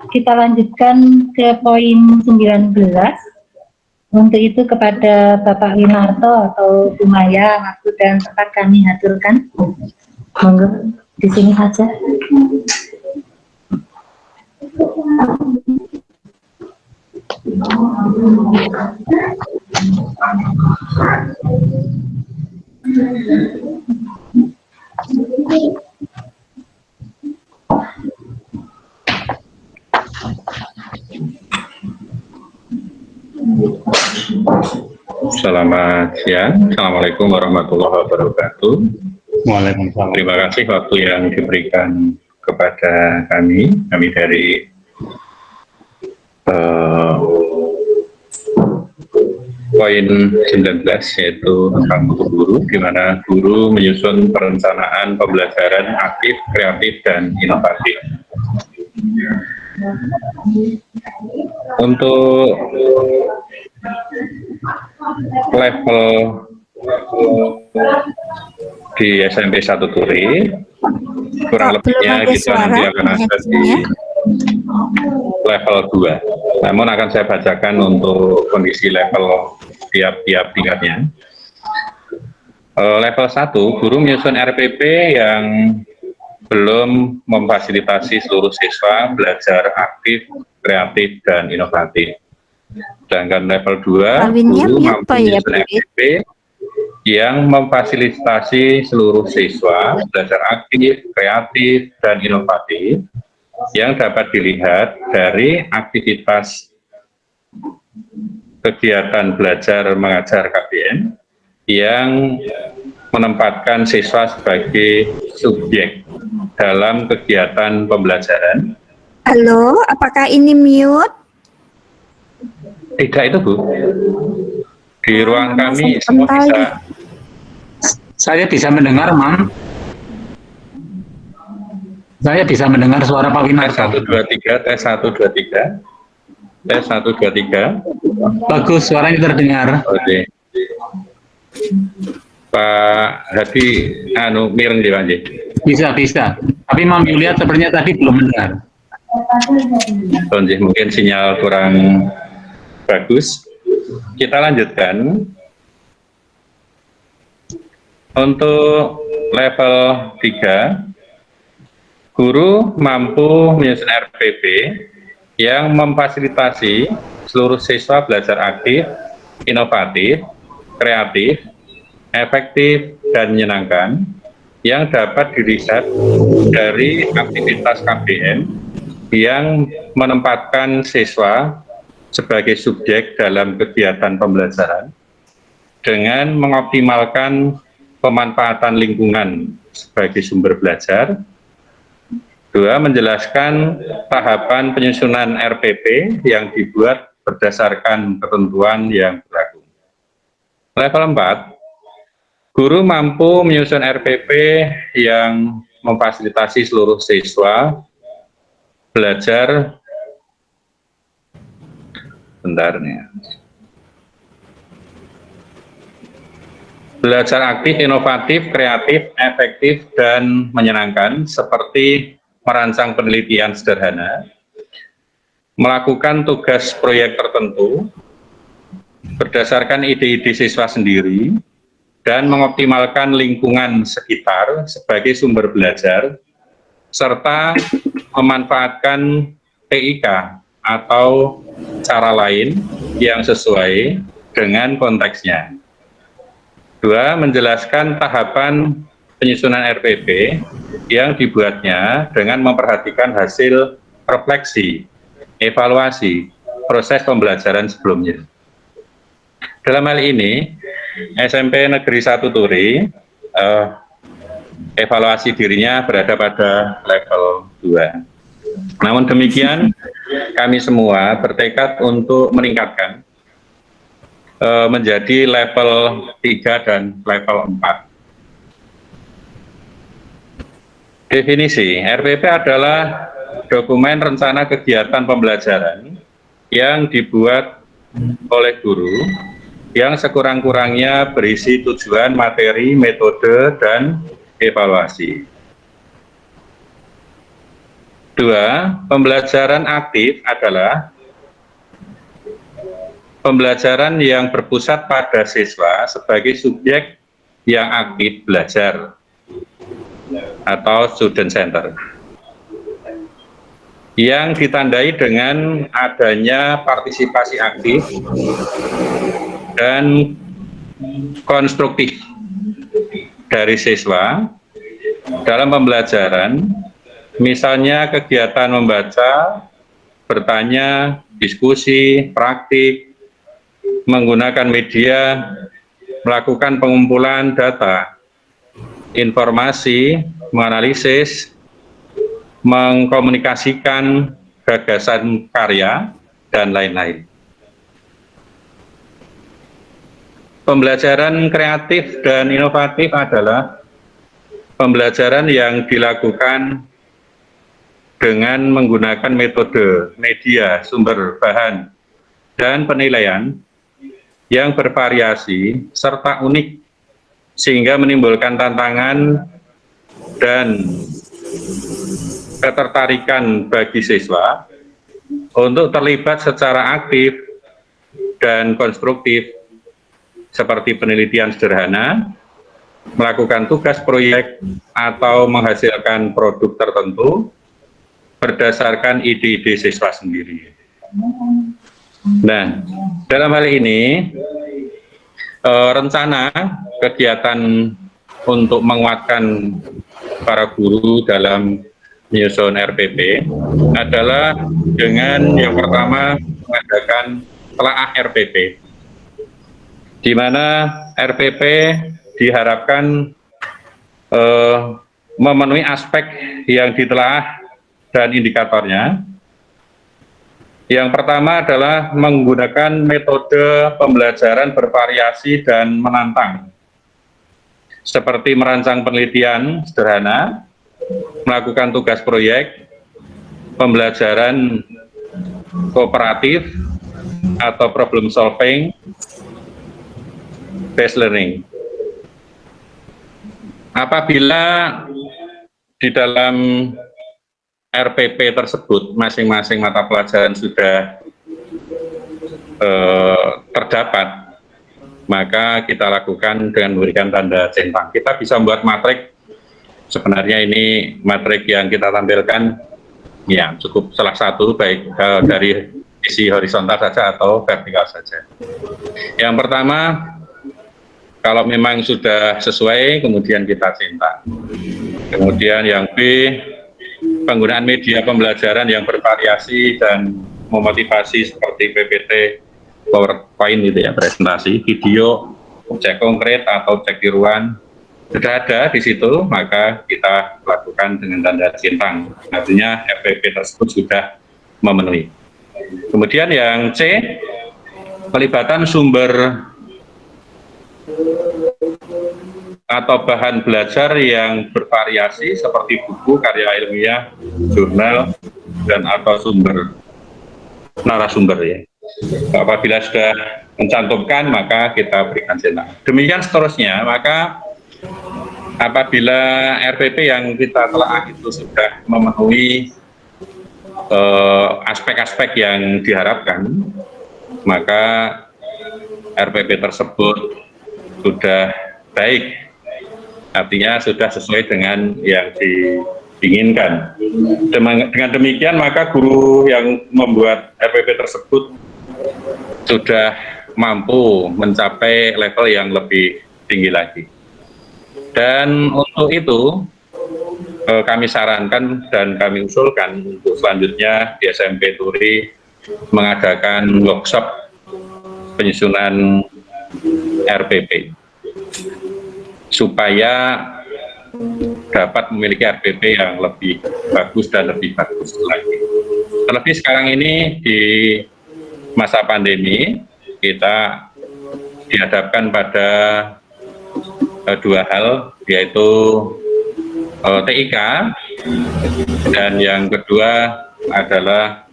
kita lanjutkan ke poin 19. Untuk itu kepada Bapak Winarto atau Bu Maya, waktu dan tempat kami haturkan. Monggo di sini saja. Selamat siang. Assalamualaikum warahmatullahi wabarakatuh. Waalaikumsalam. Terima kasih waktu yang diberikan kepada kami dari poin 19, yaitu tentang mutu guru, di mana guru menyusun perencanaan pembelajaran aktif, kreatif, dan inovatif. Untuk level di SMP 1 Turi, kurang lebihnya kita nanti akan ada di level 2. Namun akan saya bacakan untuk kondisi level tiap-tiap tingkatnya. Level 1, guru menyusun RPP yang belum memfasilitasi seluruh siswa belajar aktif, kreatif, dan inovatif. Sedangkan level 2, guru mampu menyusun RPP yang memfasilitasi seluruh siswa belajar aktif, kreatif, dan inovatif yang dapat dilihat dari aktivitas kegiatan belajar mengajar KBM yang menempatkan siswa sebagai subjek dalam kegiatan pembelajaran. Halo, apakah ini mute? Tidak itu, Bu. Di ruang kami semua bisa. Saya bisa mendengar, Mam. Saya bisa mendengar suara Pak Winarto. Tes 1, 2, 3, tes 1, 2, 3. Tes 1, 2, 3. Bagus, suaranya terdengar. Oke. Pak Hadi, mireng di Pak. Bisa. Tapi Mam Yulia sepertinya tadi belum mendengar. Mungkin sinyal kurang bagus. Kita lanjutkan. Untuk level 3, guru mampu menyusun RPP yang memfasilitasi seluruh siswa belajar aktif, inovatif, kreatif, efektif, dan menyenangkan yang dapat dilihat dari aktivitas KBM yang menempatkan siswa sebagai subjek dalam kegiatan pembelajaran dengan mengoptimalkan pemanfaatan lingkungan sebagai sumber belajar. 2, menjelaskan tahapan penyusunan RPP yang dibuat berdasarkan ketentuan yang berlaku. Level 4, guru mampu menyusun RPP yang memfasilitasi seluruh siswa belajar belajar aktif, inovatif, kreatif, efektif, dan menyenangkan, seperti merancang penelitian sederhana, melakukan tugas proyek tertentu berdasarkan ide-ide siswa sendiri, dan mengoptimalkan lingkungan sekitar sebagai sumber belajar, serta memanfaatkan TIK atau cara lain yang sesuai dengan konteksnya. 2, menjelaskan tahapan penyusunan RPP yang dibuatnya dengan memperhatikan hasil refleksi, evaluasi, proses pembelajaran sebelumnya. Dalam hal ini, SMP Negeri 1 Turi evaluasi dirinya berada pada level 2. Namun demikian, kami semua bertekad untuk meningkatkan menjadi level 3 dan level 4. Definisi, RPP adalah dokumen rencana kegiatan pembelajaran yang dibuat oleh guru yang sekurang-kurangnya berisi tujuan, materi, metode, dan evaluasi. Dua, pembelajaran aktif adalah pembelajaran yang berpusat pada siswa sebagai subjek yang aktif belajar atau student center, yang ditandai dengan adanya partisipasi aktif dan konstruktif dari siswa dalam pembelajaran, misalnya kegiatan membaca, bertanya, diskusi, praktik, menggunakan media, melakukan pengumpulan data, informasi, menganalisis, mengkomunikasikan gagasan karya, dan lain-lain. Pembelajaran kreatif dan inovatif adalah pembelajaran yang dilakukan dengan menggunakan metode, media, sumber bahan, dan penilaian yang bervariasi serta unik, sehingga menimbulkan tantangan dan ketertarikan bagi siswa untuk terlibat secara aktif dan konstruktif, seperti penelitian sederhana, melakukan tugas proyek, atau menghasilkan produk tertentu berdasarkan ide-ide siswa sendiri. Nah, dalam hal ini, rencana kegiatan untuk menguatkan para guru dalam menyusun RPP adalah dengan yang pertama mengadakan telaah RPP, di mana RPP diharapkan memenuhi aspek yang ditelaah dan indikatornya. Yang pertama adalah menggunakan metode pembelajaran bervariasi dan menantang, seperti merancang penelitian sederhana, melakukan tugas proyek, pembelajaran kooperatif atau problem solving, based learning. Apabila di dalam RPP tersebut masing-masing mata pelajaran sudah terdapat, maka kita lakukan dengan memberikan tanda centang. Kita bisa membuat matrik, sebenarnya ini matrik yang kita tampilkan ya cukup salah satu, baik dari sisi horizontal saja atau vertikal saja. Yang pertama, kalau memang sudah sesuai, kemudian kita centang. Kemudian yang B, penggunaan media pembelajaran yang bervariasi dan memotivasi seperti PPT, PowerPoint gitu ya, presentasi, video, objek konkret atau objek tiruan, sudah ada di situ, maka kita lakukan dengan tanda centang. Artinya RPP tersebut sudah memenuhi. Kemudian yang C, pelibatan sumber atau bahan belajar yang bervariasi seperti buku, karya ilmiah, jurnal, dan atau sumber narasumber ya. Apabila sudah mencantumkan, maka kita berikan centang. Demikian seterusnya, maka apabila RPP yang kita telah itu sudah memenuhi aspek-aspek yang diharapkan, maka RPP tersebut sudah baik. Artinya sudah sesuai dengan yang diinginkan. Dengan demikian, maka guru yang membuat RPP tersebut sudah mampu mencapai level yang lebih tinggi lagi. Dan untuk itu, kami sarankan dan kami usulkan untuk selanjutnya di SMP Turi mengadakan workshop penyusunan RPP, supaya dapat memiliki RPP yang lebih bagus dan lebih bagus lagi. Terlebih sekarang ini di masa pandemi, kita dihadapkan pada dua hal, yaitu TIK, dan yang kedua adalah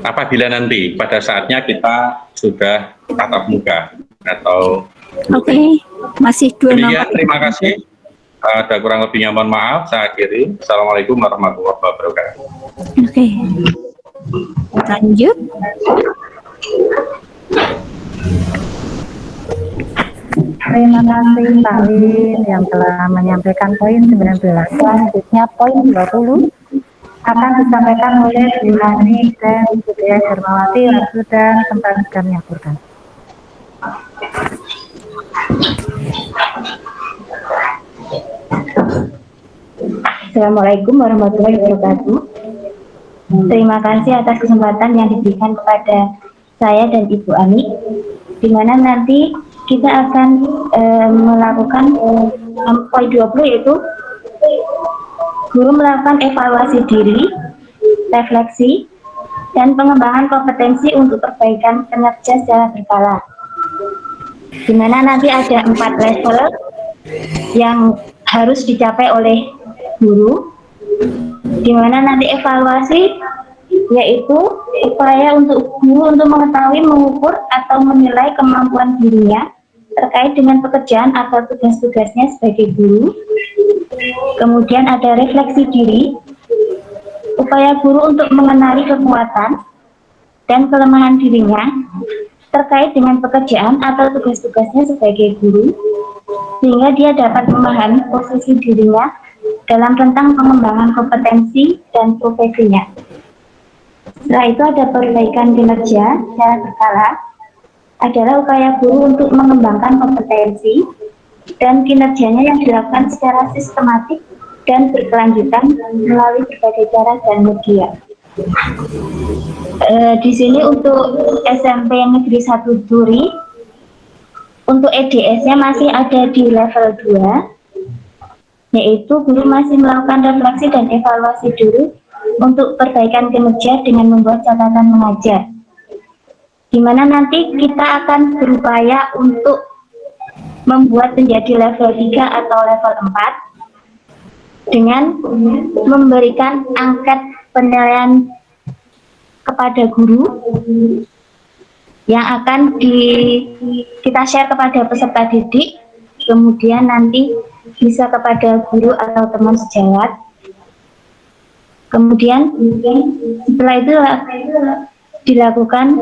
apabila nanti pada saatnya kita sudah tatap muka atau Oke, masih dua demikian, nomor. terima kasih. Ada kurang lebihnya mohon maaf, saya akhiri. Assalamualaikum warahmatullahi wabarakatuh. Oke. Lanjut. Terima kasih Pak Win yang telah menyampaikan poin 19. Selanjutnya poin 20 akan disampaikan oleh Bu Hani dan Bu Dea Hermawati. Waktu dan tempat kami aturkan. Assalamualaikum warahmatullahi wabarakatuh. Terima kasih atas kesempatan yang diberikan kepada saya dan Ibu Ani, di mana nanti kita akan melakukan poin 20, yaitu guru melakukan evaluasi diri, refleksi, dan pengembangan kompetensi untuk perbaikan kinerja secara berkala. Di mana nanti ada 4 level yang harus dicapai oleh guru, di mana nanti evaluasi yaitu upaya untuk guru untuk mengetahui, mengukur, atau menilai kemampuan dirinya terkait dengan pekerjaan atau tugas-tugasnya sebagai guru. Kemudian ada refleksi diri, upaya guru untuk mengenali kekuatan dan kelemahan dirinya terkait dengan pekerjaan atau tugas-tugasnya sebagai guru, sehingga dia dapat memahami posisi dirinya dalam rentang pengembangan kompetensi dan profesinya. Setelah itu ada perbaikan kinerja secara berkala, adalah upaya guru untuk mengembangkan kompetensi dan kinerjanya yang dilakukan secara sistematik dan berkelanjutan melalui berbagai cara dan media. Di sini untuk SMP Negeri 1 Duri, untuk EDS-nya masih ada di level 2, yaitu guru masih melakukan refleksi dan evaluasi diri untuk perbaikan kinerja dengan membuat catatan mengajar, di mana nanti kita akan berupaya untuk membuat menjadi level 3 atau level 4 dengan memberikan angket penilaian kepada guru yang akan kita share kepada peserta didik, kemudian nanti bisa kepada guru atau teman sejawat. Kemudian setelah itu dilakukan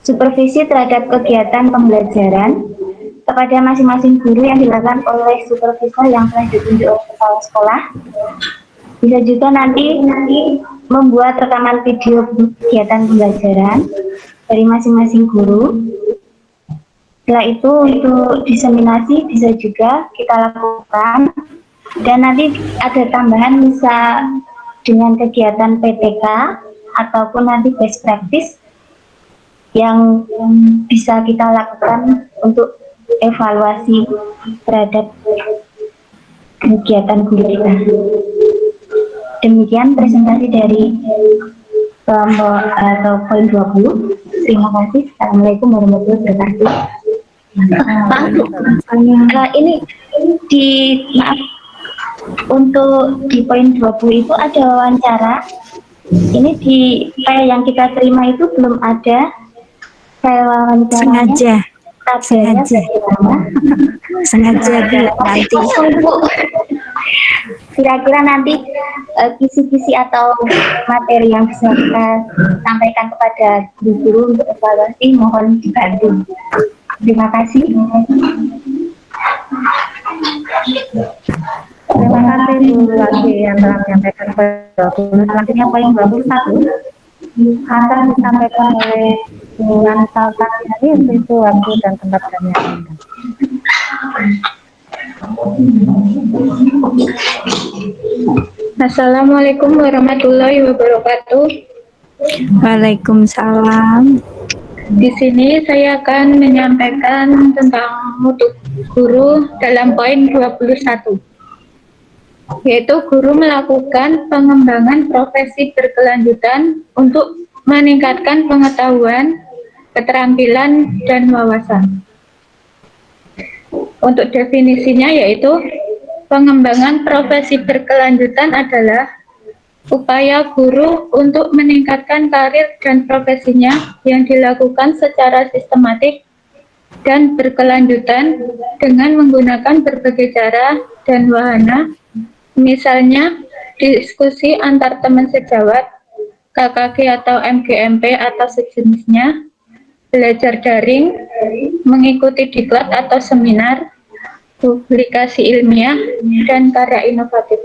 supervisi terhadap kegiatan pembelajaran kepada masing-masing guru yang dilakukan oleh supervisor yang telah ditunjuk oleh kepala sekolah. Bisa juga nanti membuat rekaman video kegiatan pembelajaran dari masing-masing guru. Setelah itu untuk diseminasi bisa juga kita lakukan, dan nanti ada tambahan bisa dengan kegiatan PPK ataupun nanti best practice yang bisa kita lakukan untuk evaluasi terhadap kegiatan guru kita. Demikian presentasi dari kelompok atau poin 20. Terima kasih. Assalamualaikum warahmatullahi wabarakatuh. Ini maaf, untuk di poin 20 itu ada wawancara. Ini di file yang kita terima itu belum ada file wawancaranya. Sengaja nanti kira-kira nanti kisi-kisi atau materi yang bisa kita sampaikan kepada guru-guru untuk evaluasi mohon dibantu. Terima kasih. Terima kasih Bu Wati yang telah menyampaikan poin 20. Selanjutnya poin 21 akan disampaikan oleh Bu Antal Tadi untuk waktu dan tempat kami aturkan. Assalamualaikum warahmatullahi wabarakatuh. Waalaikumsalam. Di sini saya akan menyampaikan tentang mutu guru dalam poin 21, yaitu guru melakukan pengembangan profesi berkelanjutan untuk meningkatkan pengetahuan, keterampilan, dan wawasan. Untuk definisinya yaitu pengembangan profesi berkelanjutan adalah upaya guru untuk meningkatkan karir dan profesinya yang dilakukan secara sistematik dan berkelanjutan dengan menggunakan berbagai cara dan wahana, misalnya diskusi antar teman sejawat, KKG atau MGMP atau sejenisnya, belajar daring, mengikuti diklat atau seminar, publikasi ilmiah, dan karya inovatif.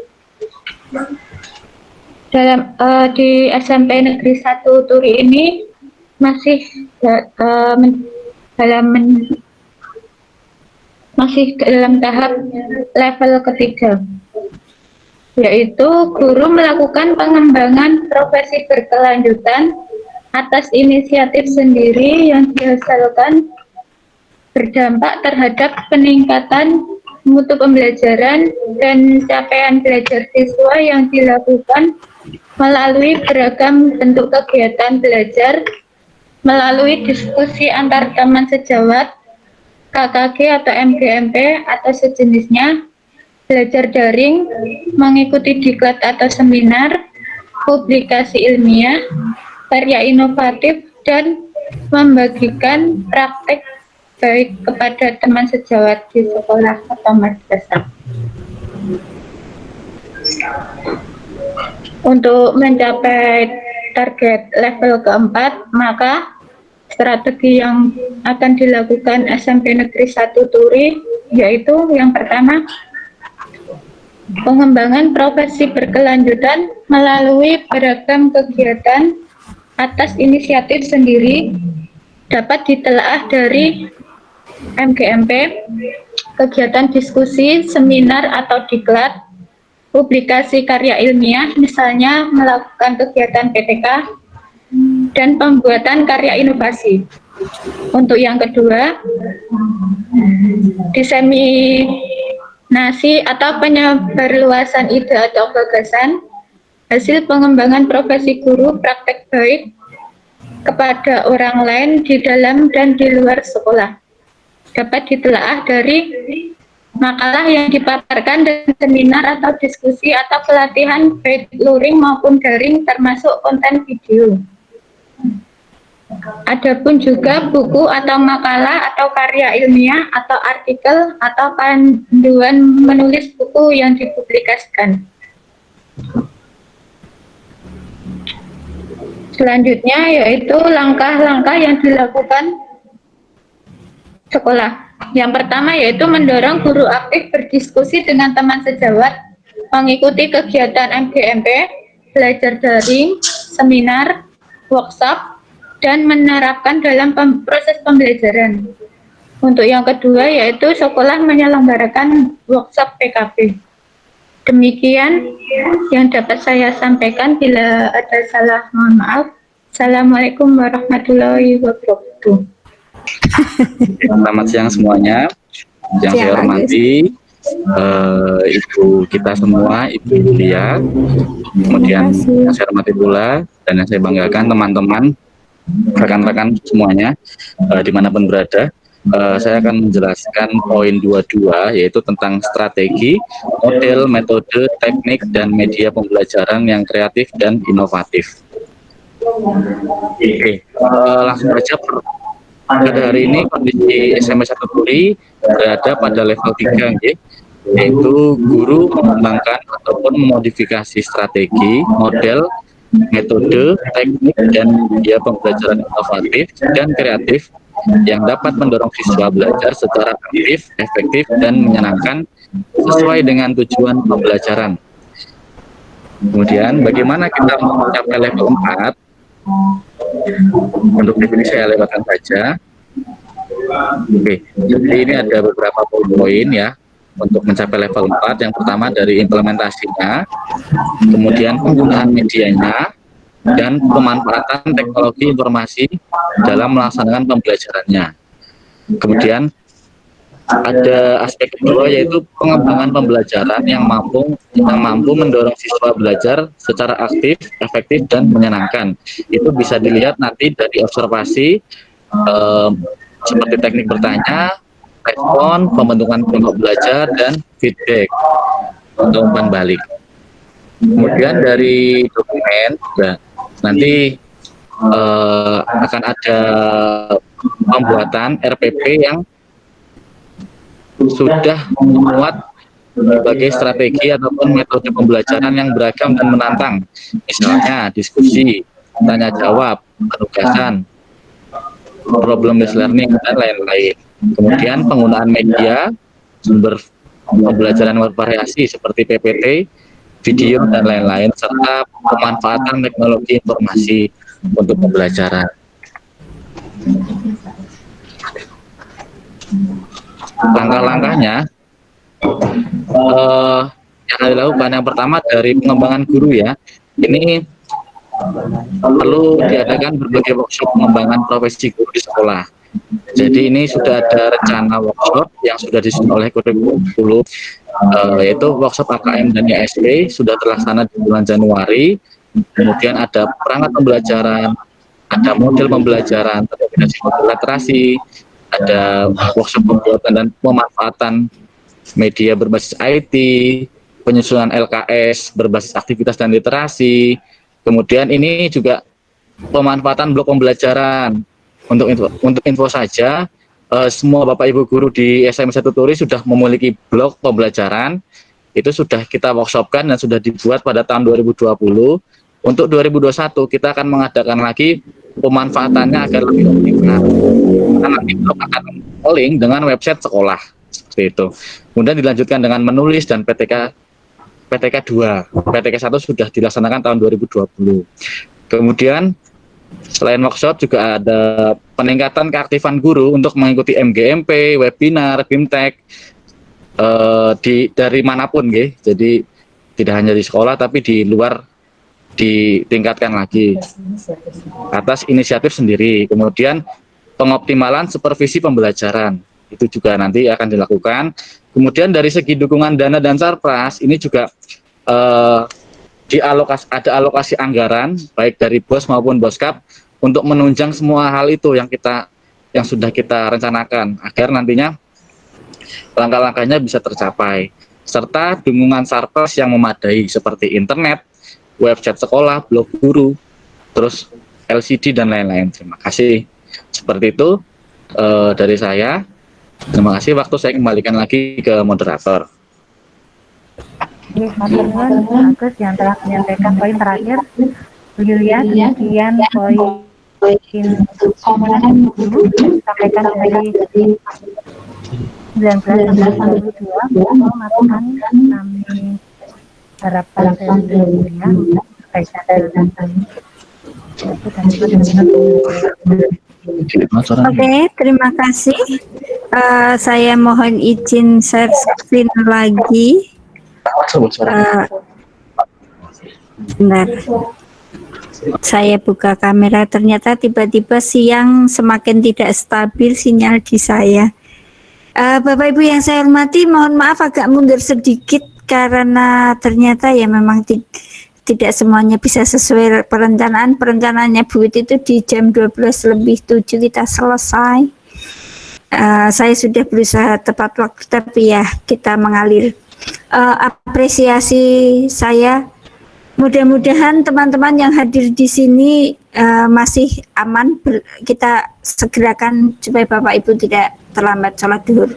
Di SMP Negeri 1 Turi ini masih dalam tahap level ketiga, yaitu guru melakukan pengembangan profesi berkelanjutan atas inisiatif sendiri yang dihasilkan berdampak terhadap peningkatan mutu pembelajaran dan capaian belajar siswa yang dilakukan melalui beragam bentuk kegiatan belajar, melalui diskusi antar teman sejawat, KKG atau MGMP atau sejenisnya, belajar daring, mengikuti diklat atau seminar, publikasi ilmiah, karya inovatif, dan membagikan praktek baik kepada teman sejawat di sekolah atau madrasah. Untuk mencapai target level keempat, maka strategi yang akan dilakukan SMP Negeri 1 Turi yaitu yang pertama, pengembangan profesi berkelanjutan melalui beragam kegiatan atas inisiatif sendiri dapat ditelaah dari MGMP, kegiatan diskusi, seminar atau diklat, publikasi karya ilmiah, misalnya melakukan kegiatan PTK, dan pembuatan karya inovasi. Untuk yang kedua, diseminasi atau penyebarluasan ide atau gagasan, hasil pengembangan profesi guru praktek baik kepada orang lain di dalam dan di luar sekolah. Dapat ditelaah dari makalah yang dipaparkan dan seminar atau diskusi atau pelatihan baik luring maupun daring termasuk konten video. Adapun juga buku atau makalah atau karya ilmiah atau artikel atau panduan menulis buku yang dipublikasikan. Selanjutnya yaitu langkah-langkah yang dilakukan sekolah. Yang pertama yaitu mendorong guru aktif berdiskusi dengan teman sejawat, mengikuti kegiatan MGMP, belajar daring, seminar, workshop, dan menerapkan dalam proses pembelajaran. Untuk yang kedua yaitu sekolah menyelenggarakan workshop PKB. Demikian yang dapat saya sampaikan, bila ada salah mohon maaf. Assalamualaikum warahmatullahi wabarakatuh. Selamat siang semuanya. Yang saya hormati Ibu kita semua, Ibu Yulia, kemudian yang saya hormati pula dan yang saya banggakan teman-teman, rekan-rekan semuanya dimanapun berada. Saya akan menjelaskan poin 22 yaitu tentang strategi, model, metode, teknik, dan media pembelajaran yang kreatif dan inovatif. Oke, langsung saja. Pada hari ini kondisi SMP 1 Turi berada pada level 3, yaitu guru mengembangkan ataupun memodifikasi strategi, model, metode, teknik, dan media pembelajaran inovatif dan kreatif yang dapat mendorong siswa belajar secara aktif, efektif, dan menyenangkan sesuai dengan tujuan pembelajaran. Kemudian, bagaimana kita mencapai level 4? Untuk definisi saya lewatkan saja. Oke, jadi ini ada beberapa poin ya untuk mencapai level 4. Yang pertama dari implementasinya, kemudian penggunaan medianya, dan pemanfaatan teknologi informasi dalam melaksanakan pembelajarannya. Kemudian ada aspek kedua yaitu pengembangan pembelajaran yang mampu mendorong siswa belajar secara aktif, efektif, dan menyenangkan. Itu bisa dilihat nanti dari observasi seperti teknik bertanya, respon, pembentukan kelompok belajar, dan feedback untuk umpan balik. Kemudian dari dokumen nanti akan ada pembuatan RPP yang sudah memuat berbagai strategi ataupun metode pembelajaran yang beragam dan menantang, misalnya diskusi, tanya jawab, penugasan, problem based learning, dan lain-lain. Kemudian penggunaan media, sumber pembelajaran bervariasi seperti PPT, video, dan lain-lain, serta pemanfaatan teknologi informasi untuk pembelajaran. Langkah-langkahnya yang dilakukan, yang pertama dari pengembangan guru ya, ini perlu diadakan berbagai workshop pengembangan profesi guru di sekolah. Jadi ini sudah ada rencana workshop yang sudah disusun oleh Kurikulum 10, yaitu workshop AKM dan ISP sudah terlaksana di bulan Januari. Kemudian ada perangkat pembelajaran, ada model pembelajaran, terdefinisi model literasi, ada workshop pembuatan dan pemanfaatan media berbasis IT, penyusunan LKS berbasis aktivitas dan literasi. Kemudian ini juga pemanfaatan blok pembelajaran. Untuk info saja, semua Bapak Ibu guru di SMA 1 Turi sudah memiliki blok pembelajaran. Itu sudah kita workshopkan dan sudah dibuat pada tahun 2020. Untuk 2021 kita akan mengadakan lagi pemanfaatannya agar lebih optimal. Karena nanti blok akan link dengan website sekolah seperti itu. Kemudian dilanjutkan dengan menulis dan PTK 2. PTK 1 sudah dilaksanakan tahun 2020. Kemudian selain workshop juga ada peningkatan keaktifan guru untuk mengikuti MGMP, webinar, BIMTEK dari manapun, jadi tidak hanya di sekolah tapi di luar ditingkatkan lagi atas inisiatif sendiri. Kemudian pengoptimalan supervisi pembelajaran itu juga nanti akan dilakukan. Kemudian dari segi dukungan dana dan sarpras ini juga ada alokasi anggaran baik dari BOS maupun Boskap untuk menunjang semua hal itu yang sudah kita rencanakan agar nantinya langkah-langkahnya bisa tercapai, serta dukungan sarpras yang memadai seperti internet, website sekolah, blog guru, terus LCD dan lain-lain. Terima kasih. Seperti itu dari saya. Terima kasih. Waktu saya kembalikan lagi ke moderator. Teman-teman, Agus yang telah menyampaikan poin terakhir, Bu Yulia, kemudian poin komponen dulu sampaikan dari 19-22, memastikan kami harapkan dari Bu Yulia berkaitan dengan Oke, terima kasih. Saya mohon izin share screen lagi. Benar. Saya buka kamera, ternyata tiba-tiba siang semakin tidak stabil sinyal di saya. Bapak Ibu yang saya hormati, mohon maaf agak mundur sedikit karena ternyata ya memang tidak semuanya bisa sesuai perencanaan. Perencanaannya Bu itu di jam 12:07 kita selesai. Saya sudah berusaha tepat waktu, tapi ya kita mengalir. Apresiasi saya, mudah-mudahan teman-teman yang hadir di sini masih aman. Kita segerakan supaya Bapak Ibu tidak terlambat sholat zuhur.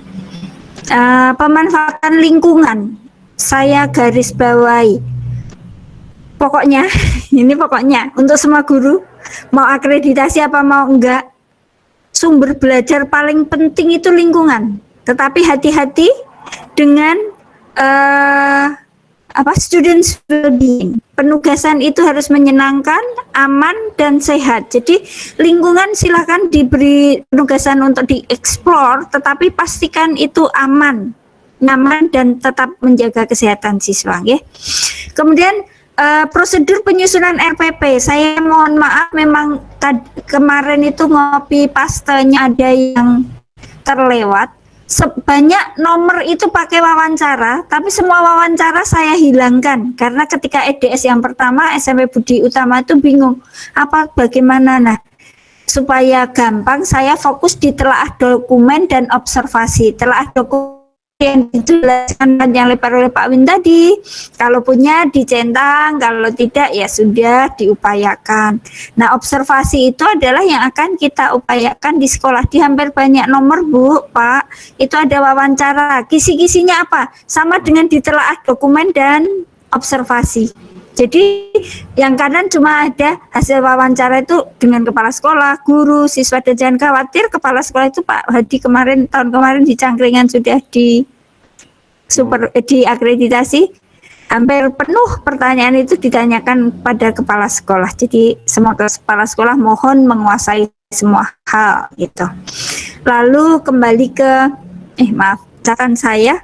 Pemanfaatan lingkungan, saya garis bawahi. Pokoknya, ini pokoknya untuk semua guru, mau akreditasi apa mau enggak, sumber belajar paling penting itu lingkungan. Tetapi hati-hati dengan student well-being. Penugasan itu harus menyenangkan, aman, dan sehat. Jadi lingkungan silakan diberi penugasan untuk dieksplor, tetapi pastikan itu aman, nyaman, dan tetap menjaga kesehatan siswa. Ya. Kemudian prosedur penyusunan RPP, saya mohon maaf memang kemarin itu ngopi pastenya ada yang terlewat. Sebanyak nomor itu pakai wawancara, tapi semua wawancara saya hilangkan karena ketika EDS yang pertama SMP Budi Utama itu bingung bagaimana. Nah, supaya gampang saya fokus di telaah dokumen dan observasi. Telaah dokumen yang dijelaskan panjang lebar oleh Pak Win tadi. Kalau punya dicentang, kalau tidak ya sudah diupayakan. Nah, observasi itu adalah yang akan kita upayakan di sekolah. Di hampir banyak nomor, Bu, Pak, itu ada wawancara. Kisi-kisinya apa? Sama dengan ditelaah dokumen dan observasi. Jadi yang kanan cuma ada hasil wawancara itu dengan kepala sekolah, guru, siswa, dan jangan khawatir kepala sekolah itu Pak Hadi tahun kemarin di Cangkringan sudah diakreditasi. Hampir penuh pertanyaan itu ditanyakan pada kepala sekolah. Jadi semua kepala sekolah mohon menguasai semua hal gitu. Lalu kembali ke catatan saya.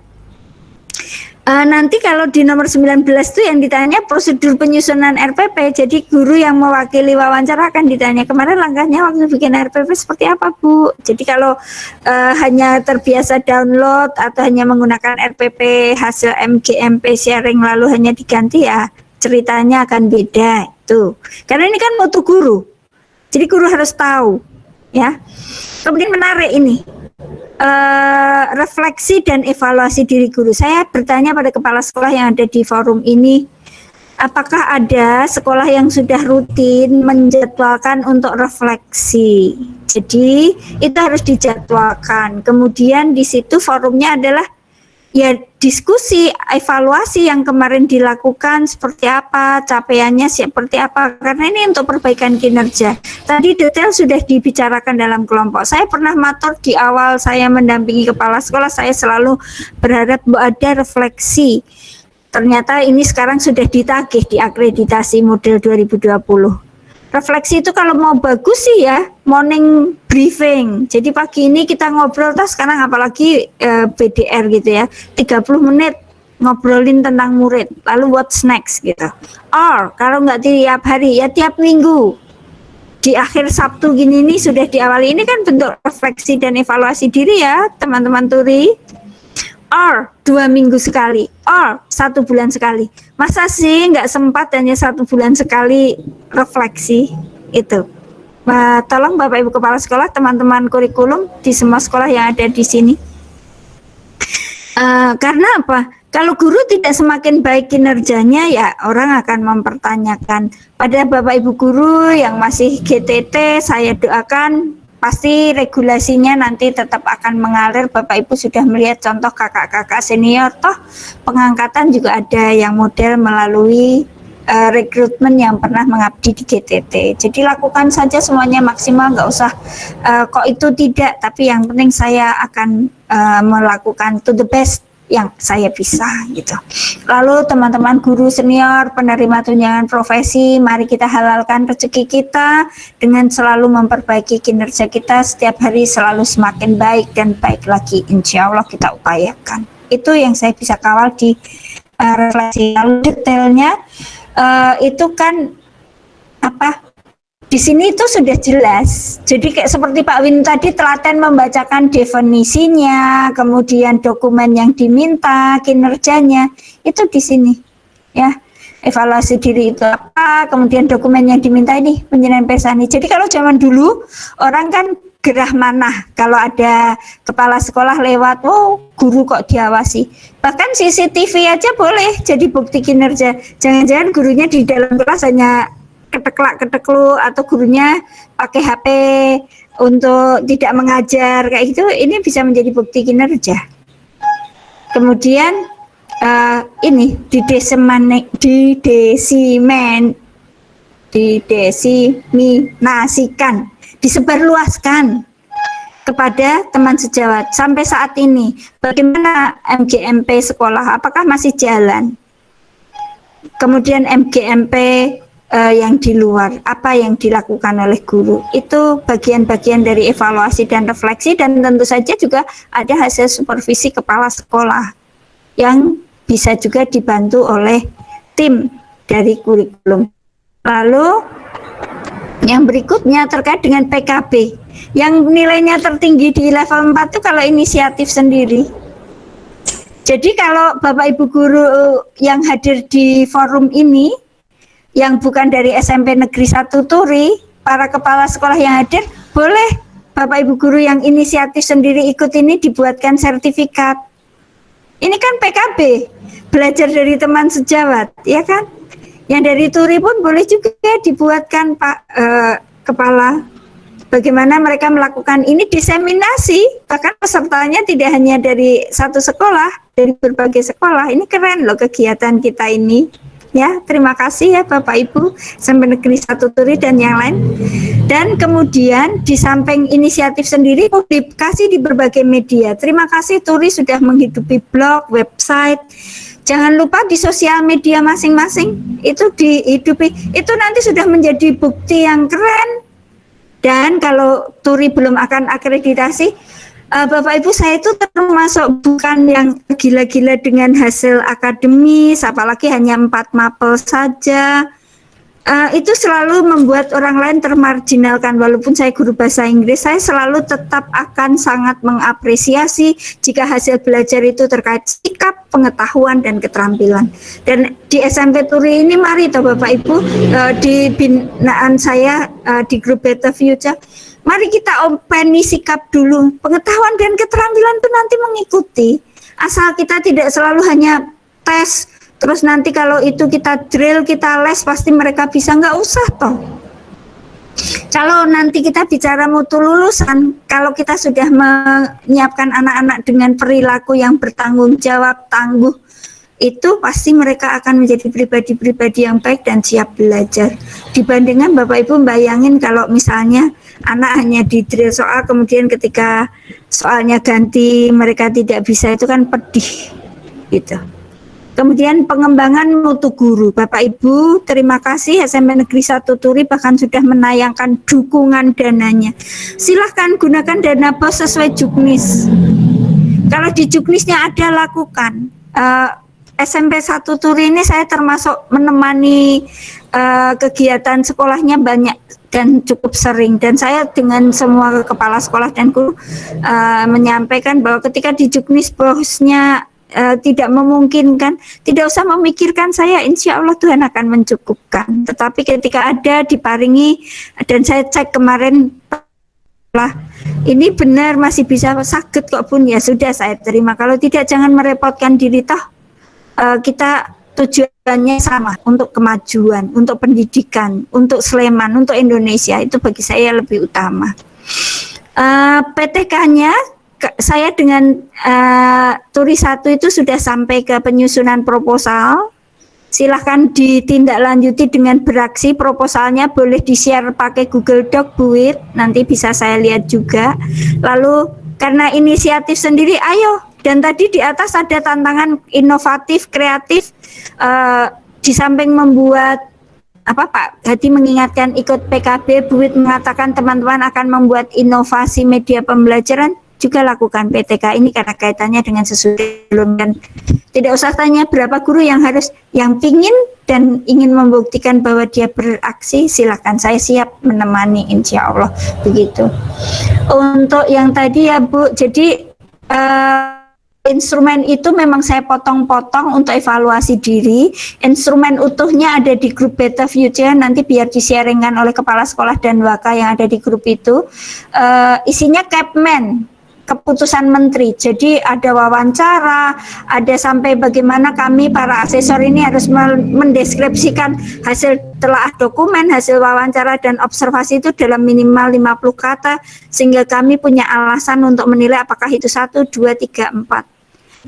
Nanti kalau di nomor 19 itu yang ditanya prosedur penyusunan RPP, jadi guru yang mewakili wawancara akan ditanya kemarin langkahnya waktu bikin RPP seperti apa, Bu. Jadi kalau hanya terbiasa download atau hanya menggunakan RPP hasil MGMP sharing lalu hanya diganti, ya ceritanya akan beda itu. Karena ini kan mutu guru, jadi guru harus tahu, ya. Kemudian menarik ini. Refleksi dan evaluasi diri guru. Saya bertanya pada kepala sekolah yang ada di forum ini, apakah ada sekolah yang sudah rutin menjadwalkan untuk refleksi? Jadi itu harus dijadwalkan. Kemudian di situ forumnya adalah ya diskusi, evaluasi yang kemarin dilakukan seperti apa, capaiannya seperti apa, karena ini untuk perbaikan kinerja. Tadi detail sudah dibicarakan dalam kelompok. Saya pernah matur di awal saya mendampingi kepala sekolah, saya selalu berharap ada refleksi. Ternyata ini sekarang sudah ditagih di akreditasi model 2020. Refleksi itu kalau mau bagus sih ya morning briefing. Jadi pagi ini kita ngobrol, sekarang apalagi BDR gitu ya, 30 menit ngobrolin tentang murid, lalu what's next gitu. Or kalau nggak tiap hari ya tiap minggu di akhir Sabtu gini nih sudah diawali. Ini kan bentuk refleksi dan evaluasi diri ya teman-teman turi. Or 2 minggu sekali, or 1 bulan sekali. Masa sih nggak sempat hanya 1 bulan sekali refleksi itu? Tolong Bapak Ibu Kepala Sekolah, teman-teman kurikulum di semua sekolah yang ada di sini. Karena apa? Kalau guru tidak semakin baik kinerjanya, ya orang akan mempertanyakan. Pada Bapak Ibu guru yang masih GTT, saya doakan pasti regulasinya nanti tetap akan mengalir. Bapak Ibu sudah melihat contoh kakak-kakak senior, toh pengangkatan juga ada yang model melalui rekrutmen yang pernah mengabdi di GTT. Jadi lakukan saja semuanya maksimal, nggak usah kok itu tidak, tapi yang penting saya akan melakukan to the best yang saya bisa gitu. Lalu teman-teman guru senior, penerima tunjangan profesi, mari kita halalkan rezeki kita dengan selalu memperbaiki kinerja kita setiap hari, selalu semakin baik dan baik lagi, insya Allah kita upayakan. Itu yang saya bisa kawal di refleksi. Lalu detailnya itu kan apa? Di sini itu sudah jelas. Jadi kayak seperti Pak Win tadi telaten membacakan definisinya, kemudian dokumen yang diminta, kinerjanya, itu di sini. Ya, evaluasi diri itu apa, kemudian dokumen yang diminta ini penjelasan pesani. Jadi kalau zaman dulu orang kan gerah manah kalau ada kepala sekolah lewat, oh guru kok diawasi. Bahkan CCTV aja boleh jadi bukti kinerja. Jangan-jangan gurunya di dalam kelas hanya keteklak-keteklu atau gurunya pakai HP untuk tidak mengajar kayak gitu, ini bisa menjadi bukti kinerja. Kemudian ini didesiminasikan, disebarluaskan kepada teman sejawat. Sampai saat ini bagaimana MGMP sekolah, apakah masih jalan? Kemudian MGMP yang di luar, apa yang dilakukan oleh guru, itu bagian-bagian dari evaluasi dan refleksi, dan tentu saja juga ada hasil supervisi kepala sekolah yang bisa juga dibantu oleh tim dari kurikulum. Lalu yang berikutnya terkait dengan PKB, yang nilainya tertinggi di level 4 itu kalau inisiatif sendiri. Jadi kalau Bapak Ibu guru yang hadir di forum ini yang bukan dari SMP Negeri 1 Turi, para kepala sekolah yang hadir, boleh Bapak Ibu guru yang inisiatif sendiri ikut ini dibuatkan sertifikat. Ini kan PKB, belajar dari teman sejawat, ya kan? Yang dari Turi pun boleh juga dibuatkan Pak Kepala. Bagaimana mereka melakukan ini diseminasi, bahkan pesertanya tidak hanya dari satu sekolah, dari berbagai sekolah. Ini keren loh kegiatan kita ini. Ya, terima kasih ya Bapak Ibu, SMP Negeri 1 Turi dan yang lain. Dan kemudian di samping inisiatif sendiri publikasi di berbagai media. Terima kasih Turi sudah menghidupi blog, website. Jangan lupa di sosial media masing-masing itu dihidupi. Itu nanti sudah menjadi bukti yang keren. Dan kalau Turi belum akan akreditasi, Bapak Ibu, saya itu termasuk bukan yang gila-gila dengan hasil akademis, apalagi hanya 4 mapel saja. Itu selalu membuat orang lain termarginalkan. Walaupun saya guru bahasa Inggris, saya selalu tetap akan sangat mengapresiasi jika hasil belajar itu terkait sikap, pengetahuan, dan keterampilan. Dan di SMP Turi ini, mari toh Bapak Ibu, di binaan saya di grup Better Future, mari kita openi sikap dulu. Pengetahuan dan keterampilan itu nanti mengikuti. Asal kita tidak selalu hanya tes, terus nanti kalau itu kita drill, kita les, pasti mereka bisa, nggak usah toh. Kalau nanti kita bicara mutu lulusan, kalau kita sudah menyiapkan anak-anak dengan perilaku yang bertanggung jawab, tangguh, itu pasti mereka akan menjadi pribadi-pribadi yang baik dan siap belajar. Dibandingkan Bapak Ibu bayangin kalau misalnya anak hanya di drill soal, kemudian ketika soalnya ganti mereka tidak bisa, itu kan pedih gitu. Kemudian pengembangan mutu guru. Bapak Ibu, terima kasih SMP Negeri 1 Turi bahkan sudah menayangkan dukungan dananya. Silahkan gunakan dana BOS sesuai juknis. Kalau di juknisnya ada, lakukan. SMP 1 Turi ini saya termasuk menemani kegiatan sekolahnya banyak dan cukup sering, dan saya dengan semua kepala sekolah dan guru menyampaikan bahwa ketika di juknis bosnya tidak memungkinkan, tidak usah memikirkan saya, insya Allah Tuhan akan mencukupkan. Tetapi ketika ada diparingi, dan saya cek kemarin lah ini benar masih bisa sakit kok Bun, ya sudah saya terima. Kalau tidak jangan merepotkan diri, toh kita tujuannya sama, untuk kemajuan, untuk pendidikan, untuk Sleman, untuk Indonesia, itu bagi saya lebih utama. PTK-nya saya dengan Turi 1 itu sudah sampai ke penyusunan proposal. Silahkan ditindaklanjuti dengan beraksi. Proposalnya boleh di-share pakai Google Doc, Bu Wit, nanti bisa saya lihat juga. Lalu karena inisiatif sendiri, ayo. Dan tadi di atas ada tantangan inovatif, kreatif, di samping membuat Pak Hadi mengingatkan ikut PKB, Bu Wit mengatakan teman-teman akan membuat inovasi media pembelajaran, juga lakukan PTK ini karena kaitannya dengan sebelum, dan tidak usah tanya berapa guru yang pingin dan ingin membuktikan bahwa dia beraksi, silakan, saya siap menemani, insya Allah begitu. Untuk yang tadi ya Bu, jadi instrumen itu memang saya potong-potong untuk evaluasi diri. Instrumen utuhnya ada di grup Better Future, nanti biar di-sharingkan oleh kepala sekolah dan waka yang ada di grup itu. Isinya Capman, keputusan menteri. Jadi ada wawancara, ada sampai bagaimana kami para asesor ini harus mendeskripsikan hasil telah dokumen, hasil wawancara dan observasi itu dalam minimal 50 kata, sehingga kami punya alasan untuk menilai apakah itu 1, 2, 3, 4.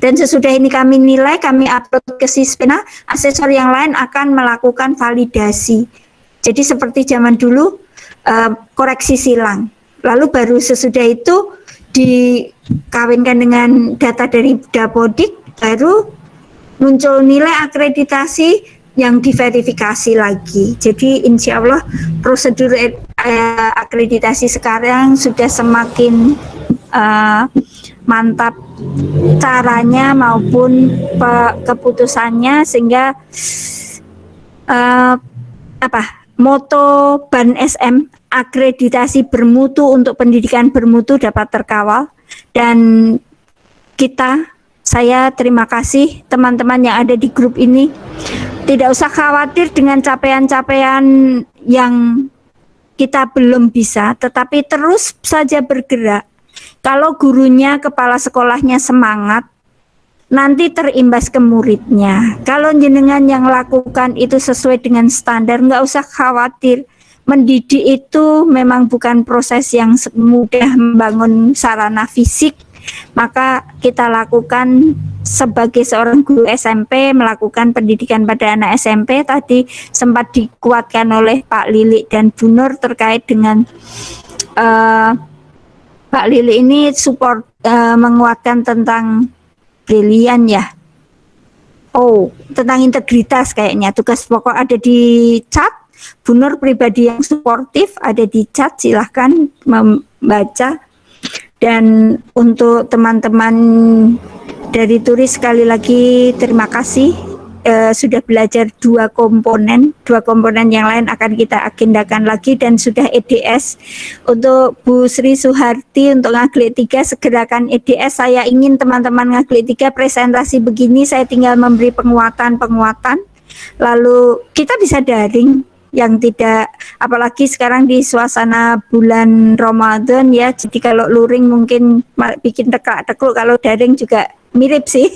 Dan sesudah ini kami nilai, kami upload ke Sispena, asesor yang lain akan melakukan validasi. Jadi seperti zaman dulu, koreksi silang. Lalu baru sesudah itu dikawinkan dengan data dari Dapodik, baru muncul nilai akreditasi yang diverifikasi lagi. Jadi insya Allah prosedur akreditasi sekarang sudah semakin mantap caranya maupun keputusannya, sehingga moto BAN SM, akreditasi bermutu untuk pendidikan bermutu, dapat terkawal. Dan saya terima kasih teman-teman yang ada di grup ini. Tidak usah khawatir dengan capaian-capaian yang kita belum bisa, tetapi terus saja bergerak. Kalau gurunya, kepala sekolahnya semangat, nanti terimbas ke muridnya. Kalau jenengan yang lakukan itu sesuai dengan standar, nggak usah khawatir. Mendidik itu memang bukan proses yang mudah membangun sarana fisik, maka kita lakukan sebagai seorang guru SMP, melakukan pendidikan pada anak SMP tadi sempat dikuatkan oleh Pak Lili dan Bu Nur terkait dengan Pak Lili ini support menguatkan tentang brilian ya. Oh, tentang integritas kayaknya. Tugas pokok ada di chat. Bu Nur pribadi yang suportif ada di chat. Silahkan membaca. Dan untuk teman-teman dari turis sekali lagi terima kasih sudah belajar dua komponen yang lain akan kita agendakan lagi dan sudah EDS. Untuk Bu Sri Suharti untuk Ngaglik 3 segerakan EDS. Saya ingin teman-teman Ngaglik 3 presentasi begini, saya tinggal memberi penguatan lalu kita bisa daring yang tidak, apalagi sekarang di suasana bulan Ramadan ya, jadi kalau luring mungkin bikin tekak-tekuk, kalau daring juga mirip sih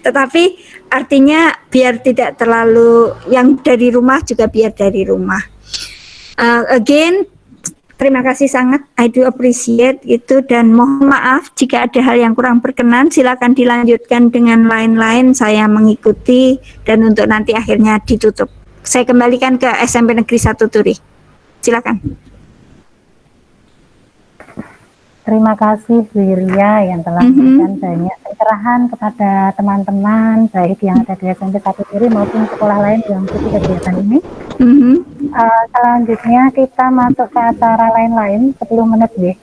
tetapi artinya biar tidak terlalu, yang dari rumah juga biar dari rumah. Again, terima kasih sangat, I do appreciate itu, dan mohon maaf jika ada hal yang kurang berkenan. Silakan dilanjutkan dengan lain-lain, saya mengikuti dan untuk nanti akhirnya ditutup. Saya kembalikan ke SMP Negeri 1 Turi. Silakan. Terima kasih Bu Yulia yang telah memberikan banyak pencerahan kepada teman-teman baik yang ada di SMP 1 Turi maupun sekolah lain yang mengikuti kegiatan ini. Selanjutnya kita masuk ke acara lain-lain 10 menit deh.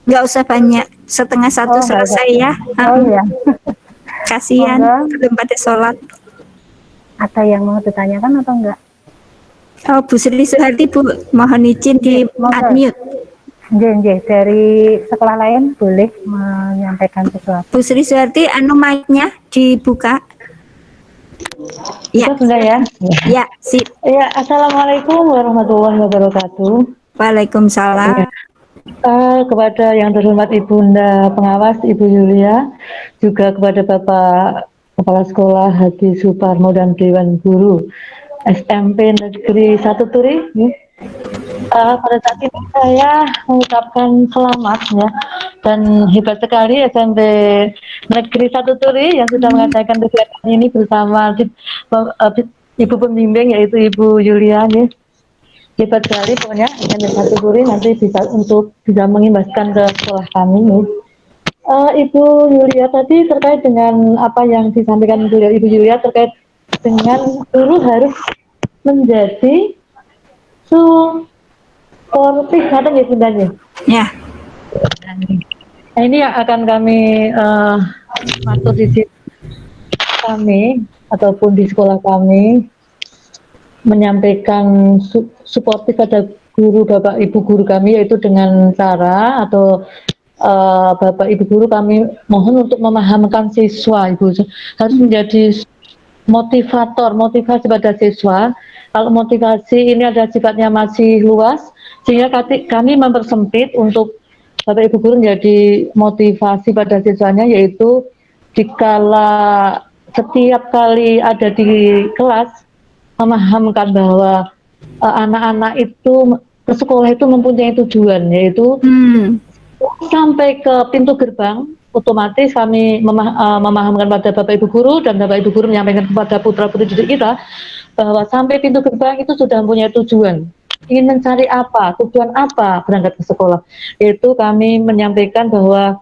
Nggak usah banyak, setengah satu selesai ya. Oh iya. Kasihan belum pada sholat. Ada yang mau ditanyakan atau enggak? Oh, Bu Sri Suharti, Bu, mohon izin di unmute. Dari sekolah lain boleh menyampaikan sesuatu. Bu Sri Suharti, mic-nya dibuka. Ya, sudah ya. Ya, sip. Ya, assalamualaikum warahmatullahi wabarakatuh. Waalaikumsalam. Kepada yang terhormat Ibunda Pengawas Ibu Yulia, juga kepada Bapak Kepala Sekolah Haji Suparmo dan Dewan Guru SMP Negeri 1 Turi. Pada saat ini saya mengucapkan selamat ya, dan hebat sekali SMP Negeri 1 Turi yang sudah mengadakan kegiatan ini bersama Ibu Pembimbing yaitu Ibu Yulia ya. Hebat sekali pokoknya SMP 1 Turi nanti bisa mengimbaskan ke sekolah kami ya. Ibu Yulia tadi terkait dengan apa yang disampaikan Ibu Yulia terkait dengan guru harus menjadi suportif atau ya sebenarnya. Ya. Nah, ini yang akan kami atur di sini kami ataupun di sekolah kami menyampaikan suportif pada guru Bapak Ibu guru kami, yaitu dengan cara atau Bapak Ibu guru kami mohon untuk memahamkan siswa, Ibu harus menjadi motivasi pada siswa. Kalau motivasi ini ada sifatnya masih luas, sehingga kami mempersempit untuk Bapak Ibu guru menjadi motivasi pada siswanya, yaitu dikala setiap kali ada di kelas memahamkan bahwa anak-anak itu ke sekolah itu mempunyai tujuan, yaitu sampai ke pintu gerbang, otomatis kami memahamkan pada Bapak Ibu guru, dan Bapak Ibu guru menyampaikan kepada putra-putri didik kita bahwa sampai pintu gerbang itu sudah mempunyai tujuan. Ingin mencari apa, tujuan apa berangkat ke sekolah, yaitu kami menyampaikan bahwa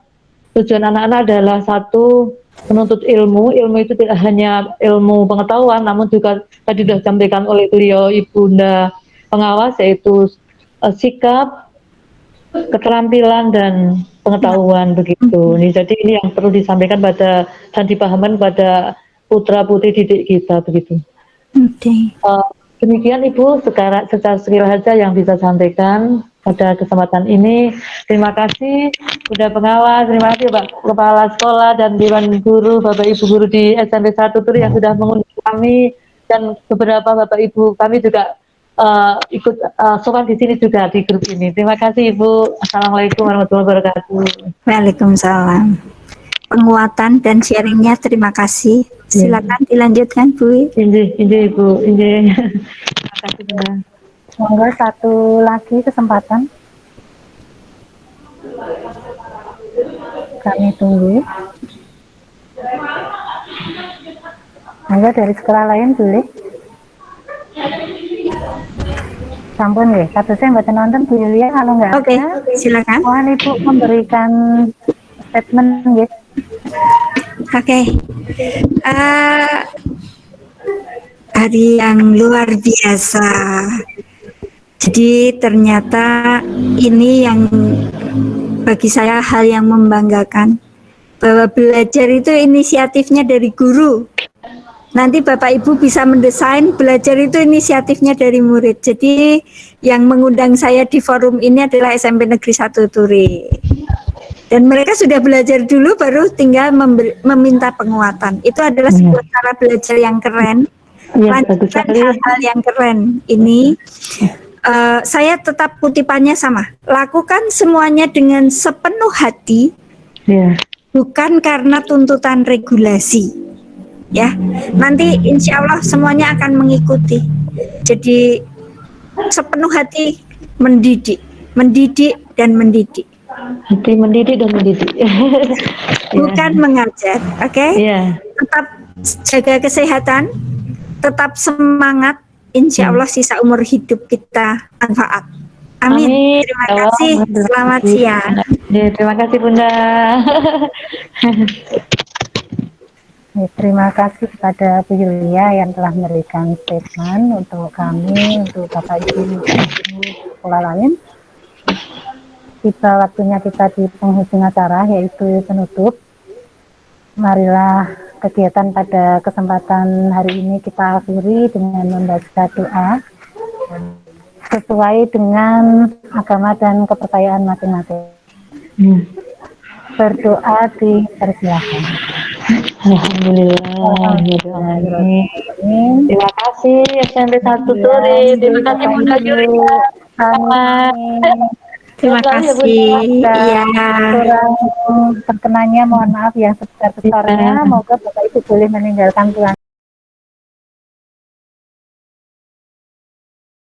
tujuan anak-anak adalah satu, menuntut ilmu. Ilmu itu tidak hanya ilmu pengetahuan, namun juga tadi sudah disampaikan oleh beliau Ibunda Pengawas, yaitu sikap, keterampilan dan pengetahuan begitu. Jadi ini yang perlu disampaikan pada dan dipahamkan pada putra putri didik kita begitu. Demikian Ibu secara sekilas saja yang bisa sampaikan pada kesempatan ini. Terima kasih Bunda Pengawas, terima kasih Pak Kepala Sekolah dan Dewan Guru, Bapak Ibu guru di SMP 1 Turi yang sudah mengundang kami, dan beberapa Bapak Ibu kami juga ikut soal di sini juga di grup ini. Terima kasih Ibu. Assalamualaikum warahmatullahi wabarakatuh. Waalaikumsalam. penguatan dan sharingnya. Terima kasih. Silakan dilanjutkan, Bu. Ini Ibu, ini. Terima kasih Bunda. Monggo satu lagi kesempatan. Kami tunggu. Monggo dari sekolah lain boleh. Sampun ya, satu saya nggak nonton Bu Yulia, kalau nggak Oke, ada, silakan. mohon Ibu memberikan statement ya. Oke. Hari yang luar biasa. Jadi ternyata ini yang bagi saya hal yang membanggakan, bahwa belajar itu inisiatifnya dari guru. Nanti Bapak Ibu bisa mendesain, belajar itu inisiatifnya dari murid. Jadi yang mengundang saya di forum ini adalah SMP Negeri 1 Turi. Dan mereka sudah belajar dulu, baru tinggal meminta penguatan. Itu adalah sebuah cara belajar yang keren. Lanjutkan hal-hal yang keren ini. Saya tetap kutipannya sama. Lakukan semuanya dengan sepenuh hati, bukan karena tuntutan regulasi. Ya, nanti insya Allah semuanya akan mengikuti. Jadi sepenuh hati mendidik, mendidik dan mendidik. Hati mendidik dan mendidik. Bukan mengajar, oke? Iya. Tetap jaga kesehatan, tetap semangat. Insya Allah sisa umur hidup kita manfaat. Amin. Amin. Terima kasih. Selamat siang. Ya, terima kasih Bunda. Ya, terima kasih kepada Bu Yulia yang telah memberikan statement untuk kami, untuk Bapak Ibu sekolah lain. Tiba waktunya kita di penghujung acara, yaitu penutup. Marilah kegiatan pada kesempatan hari ini kita akhiri dengan membaca doa sesuai dengan agama dan kepercayaan masing-masing. Berdoa dipersilakan. Alhamdulillah. Terima kasih SMP 1 Turi. Terima kasih Bunda Yulia. Terima kasih. Iya. Kurang berkenannya mohon maaf yang sebesar-besarnya. Moga Bapak Ibu boleh meninggalkan Tuhan.